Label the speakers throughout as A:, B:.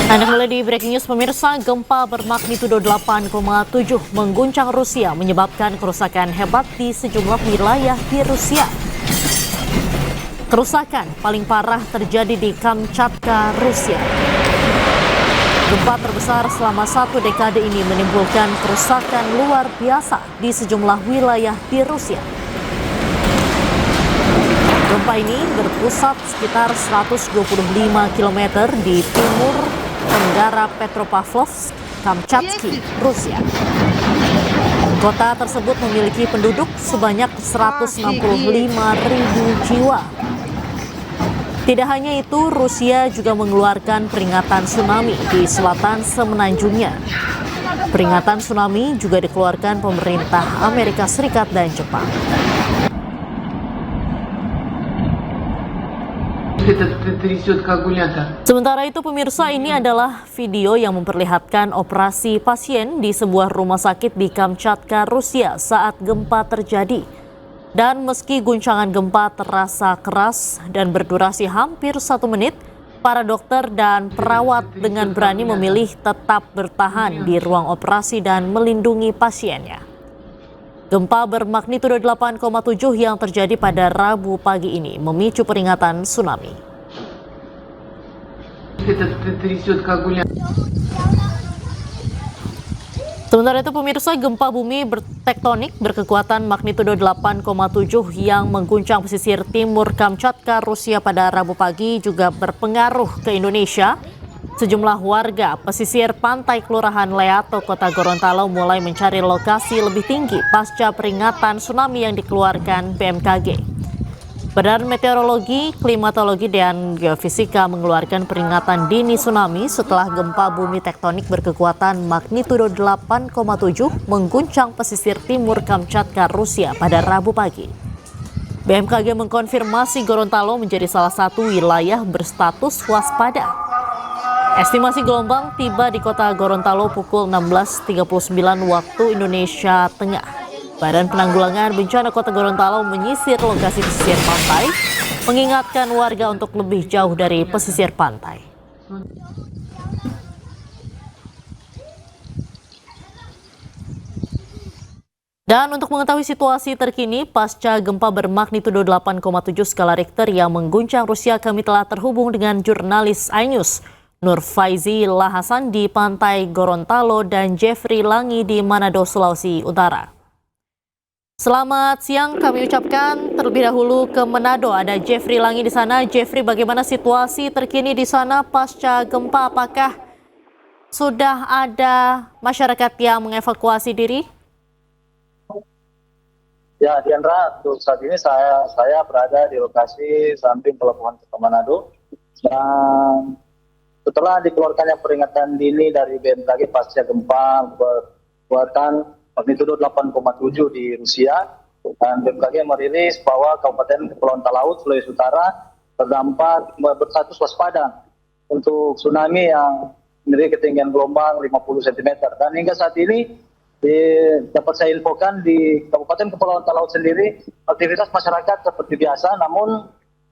A: Anda kembali di Breaking News pemirsa, gempa bermagnitudo 8,7 mengguncang Rusia menyebabkan kerusakan hebat di sejumlah wilayah di Rusia. Kerusakan paling parah terjadi di Kamchatka, Rusia. Gempa terbesar selama satu dekade ini menimbulkan kerusakan luar biasa di sejumlah wilayah di Rusia. Gempa ini berpusat sekitar 125 km di timur tenggara Petropavlovsk, Kamchatsky, Rusia. Kota tersebut memiliki penduduk sebanyak 165.000 jiwa. Tidak hanya itu, Rusia juga mengeluarkan peringatan tsunami di selatan semenanjungnya. Peringatan tsunami juga dikeluarkan pemerintah Amerika Serikat dan Jepang. Sementara itu pemirsa, ini adalah video yang memperlihatkan operasi pasien di sebuah rumah sakit di Kamchatka, Rusia saat gempa terjadi. Dan meski guncangan gempa terasa keras dan berdurasi hampir 1 menit, para dokter dan perawat dengan berani memilih tetap bertahan di ruang operasi dan melindungi pasiennya. Gempa bermagnitudo 8,7 yang terjadi pada Rabu pagi ini memicu peringatan tsunami. Sementara itu pemirsa, gempa bumi bertektonik berkekuatan magnitudo 8,7 yang mengguncang pesisir timur Kamchatka, Rusia pada Rabu pagi juga berpengaruh ke Indonesia. Sejumlah warga pesisir pantai Kelurahan Leato, Kota Gorontalo mulai mencari lokasi lebih tinggi pasca peringatan tsunami yang dikeluarkan BMKG. Badan Meteorologi, Klimatologi, dan Geofisika mengeluarkan peringatan dini tsunami setelah gempa bumi tektonik berkekuatan magnitudo 8,7 mengguncang pesisir timur Kamchatka, Rusia pada Rabu pagi. BMKG mengkonfirmasi Gorontalo menjadi salah satu wilayah berstatus waspada. Estimasi gelombang tiba di kota Gorontalo pukul 16.39 waktu Indonesia Tengah. Badan Penanggulangan Bencana Kota Gorontalo menyisir lokasi pesisir pantai, mengingatkan warga untuk lebih jauh dari pesisir pantai. Dan untuk mengetahui situasi terkini pasca gempa bermagnitudo 8,7 skala Richter yang mengguncang Rusia, kami telah terhubung dengan jurnalis iNews Nur Faizi Lahasan di pantai Gorontalo dan Jeffrey Langi di Manado, Sulawesi Utara. Selamat siang, kami ucapkan terlebih dahulu ke Manado. Ada Jeffrey Langi di sana. Jeffrey, bagaimana situasi terkini di sana pasca gempa? Apakah sudah ada masyarakat yang mengevakuasi diri?
B: Ya, Diandra, untuk saat ini saya berada di lokasi samping pelabuhan Kota Manado. Dan setelah dikeluarkannya peringatan dini dari BMKG pasca gempa berkekuatan magnitudo 8,7 di Rusia, dan BMKG merilis bahwa Kabupaten Kepulauan Talaut, Sulawesi Utara terdampak berstatus waspada untuk tsunami yang memiliki ketinggian gelombang 50 cm. Dan hingga saat ini dapat saya infokan di Kabupaten Kepulauan Talaut sendiri aktivitas masyarakat seperti biasa, namun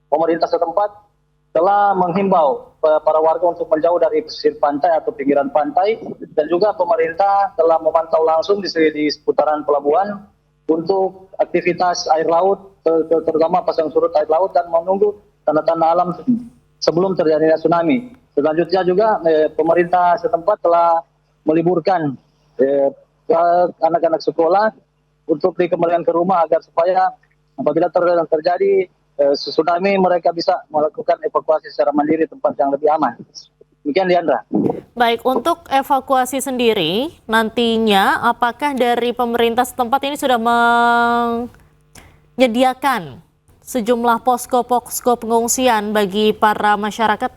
B: pemerintah setempat telah menghimbau para warga untuk menjauh dari pesisir pantai atau pinggiran pantai, dan juga pemerintah telah memantau langsung di seputaran pelabuhan untuk aktivitas air laut, terutama pasang surut air laut, dan menunggu tanda-tanda alam sebelum terjadinya tsunami. Selanjutnya juga pemerintah setempat telah meliburkan anak-anak sekolah untuk dikembalikan ke rumah agar supaya apabila terjadi tsunami mereka bisa melakukan evakuasi secara mandiri tempat yang lebih aman. Demikian, Diandra.
A: Baik, untuk evakuasi sendiri nantinya apakah dari pemerintah setempat ini sudah menyediakan sejumlah posko-posko pengungsian bagi para masyarakat?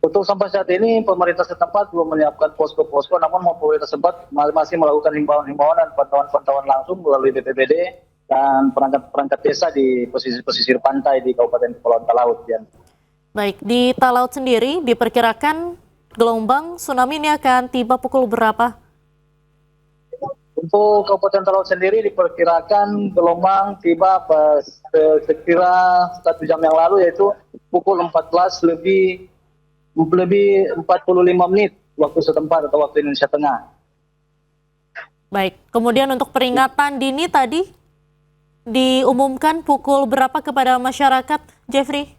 B: Untuk sampai saat ini pemerintah setempat belum menyiapkan posko-posko, namun pemerintah setempat masih melakukan himbauan-himbauan dan pantauan-pantauan langsung melalui BPBD dan perangkat desa di pesisir pantai di Kabupaten Kepulauan Talaut. Ya.
A: Baik, di Talaut sendiri diperkirakan gelombang tsunami ini akan tiba pukul berapa?
B: Untuk Kabupaten Talaut sendiri diperkirakan gelombang tiba sekira 1 jam yang lalu, yaitu pukul 14:15 lebih 45 menit waktu setempat atau waktu Indonesia Tengah.
A: Baik, kemudian untuk peringatan dini tadi diumumkan pukul berapa kepada masyarakat, Jeffrey?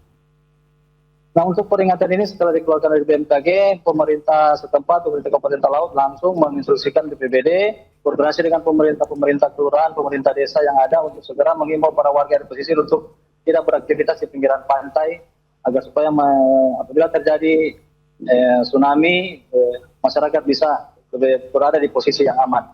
B: Nah, untuk peringatan ini setelah dikeluarkan dari BMKG, pemerintah setempat, pemerintah Kabupaten Talaut langsung menginstruksikan BPBD, koordinasi dengan pemerintah kelurahan, pemerintah desa yang ada untuk segera mengimbau para warga di pesisir untuk tidak beraktivitas di pinggiran pantai, agar supaya apabila terjadi tsunami, masyarakat bisa berada di posisi yang aman.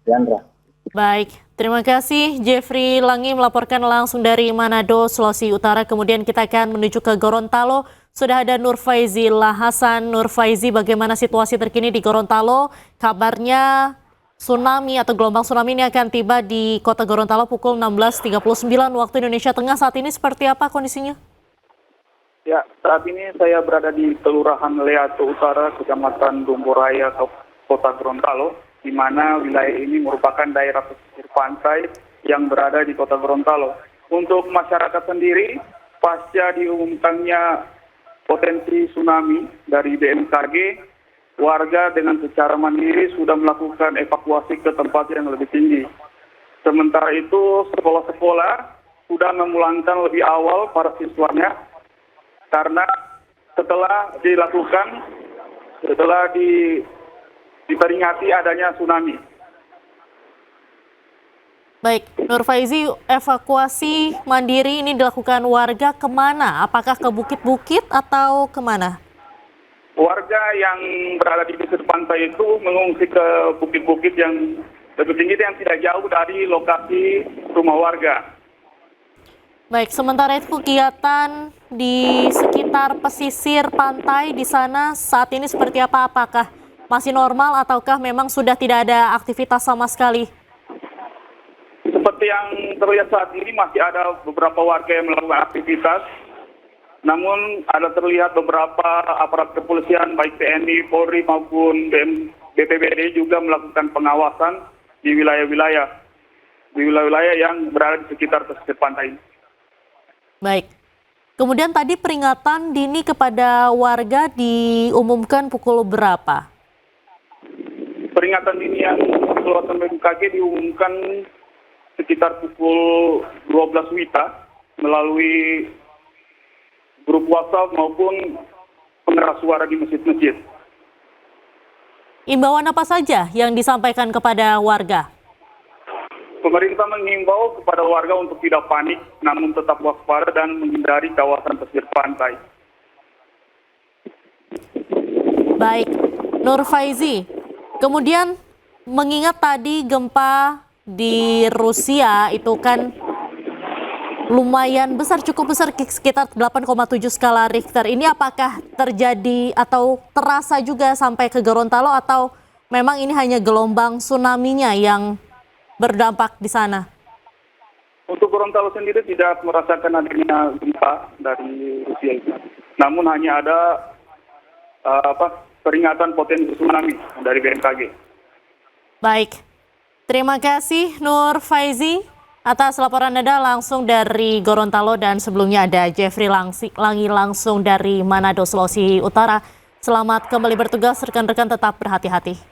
B: Diandra.
A: Baik, terima kasih Jeffrey Langi melaporkan langsung dari Manado, Sulawesi Utara. Kemudian kita akan menuju ke Gorontalo. Sudah ada Nur Faizi Lahasan. Nur Faizi, bagaimana situasi terkini di Gorontalo? Kabarnya tsunami atau gelombang tsunami ini akan tiba di kota Gorontalo pukul 16.39 waktu Indonesia Tengah. Saat ini seperti apa kondisinya?
C: Ya, saat ini saya berada di Kelurahan Leato Utara, Kecamatan Domboraya, Kota Gorontalo, di mana wilayah ini merupakan daerah pesisir pantai yang berada di Kota Gorontalo. Untuk masyarakat sendiri, pasca diumumkannya potensi tsunami dari BMKG, warga dengan secara mandiri sudah melakukan evakuasi ke tempat yang lebih tinggi. Sementara itu, sekolah-sekolah sudah memulangkan lebih awal para siswanya, karena setelah diperingati adanya tsunami.
A: Baik, Nur Faizi, evakuasi mandiri ini dilakukan warga kemana? Apakah ke bukit-bukit atau kemana?
C: Warga yang berada di pesisir pantai itu mengungsi ke bukit-bukit yang lebih tinggi yang tidak jauh dari lokasi rumah warga.
A: Baik, sementara itu kegiatan di sekitar pesisir pantai di sana saat ini seperti apa? Apakah masih normal ataukah memang sudah tidak ada aktivitas sama sekali?
C: Seperti yang terlihat saat ini masih ada beberapa warga yang melakukan aktivitas, namun ada terlihat beberapa aparat kepolisian baik TNI, Polri maupun BPBD juga melakukan pengawasan di wilayah-wilayah yang berada di sekitar pesisir pantai.
A: Baik. Kemudian tadi peringatan dini kepada warga diumumkan pukul berapa?
C: Peringatan dini yang dikeluarkan BMKG diumumkan sekitar pukul 12 WITA melalui grup WhatsApp maupun pengeras suara di masjid-masjid.
A: Imbauan apa saja yang disampaikan kepada warga?
C: Pemerintah mengimbau kepada warga untuk tidak panik, namun tetap waspada dan menghindari kawasan pesisir pantai.
A: Baik, Nur Faizi. Kemudian mengingat tadi gempa di Rusia itu kan lumayan besar, cukup besar, sekitar 8,7 skala Richter. Ini apakah terjadi atau terasa juga sampai ke Gorontalo atau memang ini hanya gelombang tsunami-nya yang berdampak di sana?
C: Untuk Gorontalo sendiri tidak merasakan adanya gempa dari Rusia itu. Namun hanya ada peringatan potensi tsunami dari BMKG.
A: Baik, terima kasih Nur Faizi atas laporan Anda langsung dari Gorontalo dan sebelumnya ada Jeffrey Langi langsung dari Manado, Sulawesi Utara. Selamat kembali bertugas, rekan-rekan tetap berhati-hati.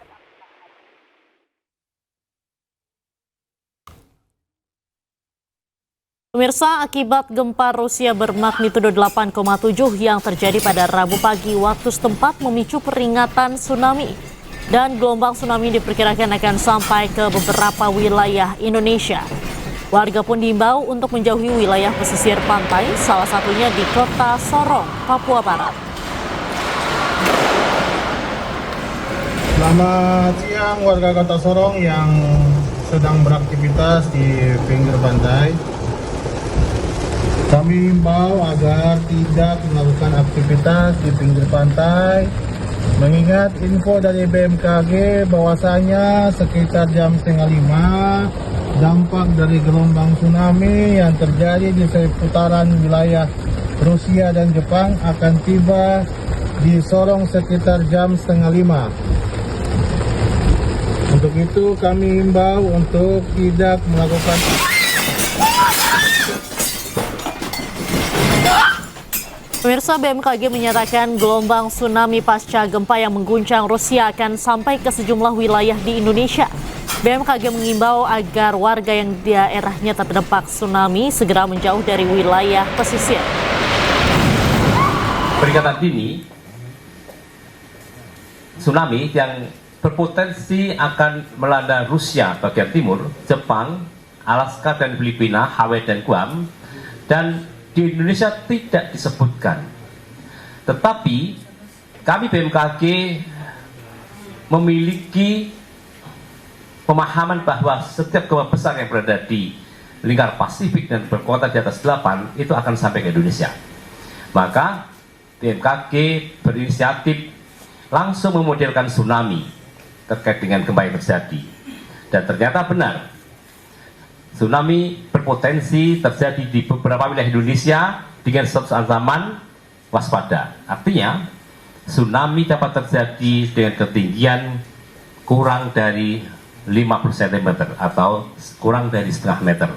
A: Pemirsa, akibat gempa Rusia bermagnitudo 8,7 yang terjadi pada Rabu pagi waktu setempat memicu peringatan tsunami. Dan gelombang tsunami diperkirakan akan sampai ke beberapa wilayah Indonesia. Warga pun diimbau untuk menjauhi wilayah pesisir pantai, salah satunya di Kota Sorong, Papua Barat.
D: Selamat siang warga Kota Sorong yang sedang beraktivitas di pinggir pantai. Kami himbau agar tidak melakukan aktivitas di pinggir pantai, mengingat info dari BMKG bahwasanya sekitar jam 4:30 dampak dari gelombang tsunami yang terjadi di seputaran wilayah Rusia dan Jepang akan tiba di Sorong sekitar jam 4:30. Untuk itu kami himbau untuk tidak melakukan
A: Pemirsa, BMKG menyatakan gelombang tsunami pasca gempa yang mengguncang Rusia akan sampai ke sejumlah wilayah di Indonesia. BMKG mengimbau agar warga yang di daerahnya terdampak tsunami segera menjauh dari wilayah pesisir.
E: Peringatan dini tsunami yang berpotensi akan melanda Rusia bagian timur, Jepang, Alaska dan Filipina, Hawaii dan Guam, dan di Indonesia tidak disebutkan. Tetapi kami BMKG memiliki pemahaman bahwa setiap gempa besar yang berada di lingkar Pasifik dan berkekuatan di atas 8 itu akan sampai ke Indonesia. Maka BMKG berinisiatif langsung memodelkan tsunami terkait dengan gempa yang terjadi. Dan ternyata benar, tsunami berpotensi terjadi di beberapa wilayah Indonesia dengan status ancaman waspada. Artinya, tsunami dapat terjadi dengan ketinggian kurang dari 50 cm atau kurang dari setengah meter,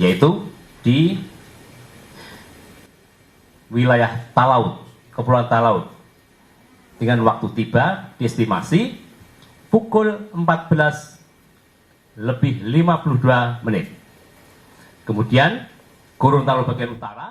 E: yaitu di wilayah Talaut, Kepulauan Talaut, dengan waktu tiba diestimasi pukul 14:52. Kemudian Gorontalo bagian utara